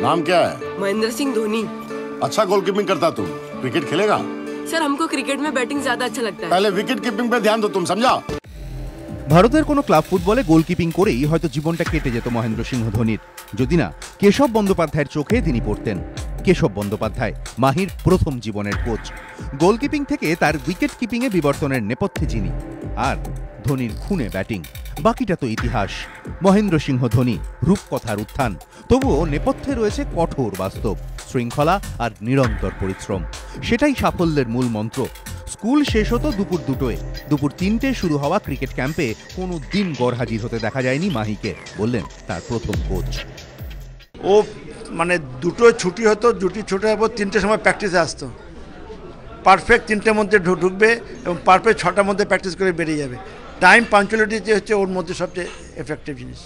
नाम क्या है? महेंद्र सिंह धोनी। अच्छा गोलकीपिंग करता तू, क्रिकेट खेलेगा? सर हमको क्रिकेट में बैटिंग ज्यादा अच्छा लगता है। पहले विकेट कीपिंग पे ध्यान दो तुम, समझा? ভারতের কোনো ক্লাব ফুটবলে গোলকিপিং করেই হয়তো জীবনটা কেটে যেত মহেন্দ্র সিংহ ধোনির, যদি না কেশব বন্দ্যোপাধ্যায়ের চোখে তিনি পড়তেন। কেশব বন্দ্যোপাধ্যায় মাহির প্রথম জীবনের কোচ, গোলকিপিং থেকে তার উইকেট কিপিংয়ে বিবর্তনের নেপথ্যে যিনি, আর ধোনির খুনে ব্যাটিং। বাকিটা তো ইতিহাস। মহেন্দ্র সিংহ ধোনি রূপকথার উত্থান, তবুও নেপথ্যে রয়েছে কঠোর বাস্তব, শৃঙ্খলা আর নিরন্তর পরিশ্রম। সেটাই সাফল্যের মূল মন্ত্র। স্কুল শেষ হতো দুপুর 2টোয়, দুপুর 3টে শুরু হওয়া ক্রিকেট ক্যাম্পে কোনো দিন গড়হাজির হতে দেখা যায়নি মাহিকে, বললেন তার প্রথম কোচ। ও মানে 2টোয় ছুটি হতো, ছুটি হওয়ার পর 3টের সময় প্র্যাকটিসে আসতো। পারফেক্ট 3টের মধ্যে ঢুকবে এবং পারফেক্ট 6টার মধ্যে প্র্যাকটিস করে বেরিয়ে যাবে। টাইম পাঞ্চুয়ালিটি হচ্ছে ওর মধ্যে সবচেয়ে এফেক্টিভ জিনিস।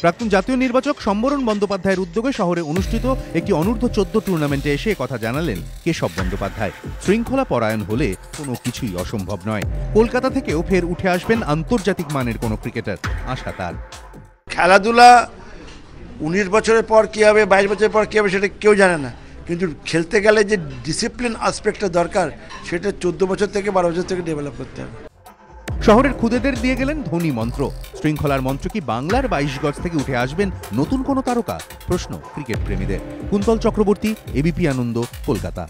প্রাক্তন জাতীয় নির্বাচক সম্বরণ বন্দ্যোপাধ্যায়ের উদ্যোগে শহরে অনুষ্ঠিত একটি অনূর্ধ্ব 14 টুর্নামেন্টে এসে কথা জানালেন কেশব বন্দ্যোপাধ্যায়। শৃঙ্খলা পরায়ণ হলে কোনো কিছুই অসম্ভব নয়। কলকাতা থেকেও ফের উঠে আসবেন আন্তর্জাতিক মানের কোনো ক্রিকেটার, আশা তার। খেলাধুলা 19 বছরের পর কী হবে, 22 বছরের পর কী হবে সেটা কেউ জানে না, কিন্তু খেলতে গেলে যে ডিসিপ্লিন আসপেক্টটা দরকার সেটা 14 বছর থেকে 12 বছর থেকে ডেভেলপ করতে হবে। শহরের খুদেদের দিয়ে গেলেন ধোনি মন্ত্র। শৃঙ্খলার মন্ত্র কি বাংলার 22 গজ থেকে উঠে আসবেন নতুন কোনো তারকা? প্রশ্ন ক্রিকেট প্রেমীদের। কুন্তল চক্রবর্তী, এবিপি আনন্দ, কলকাতা।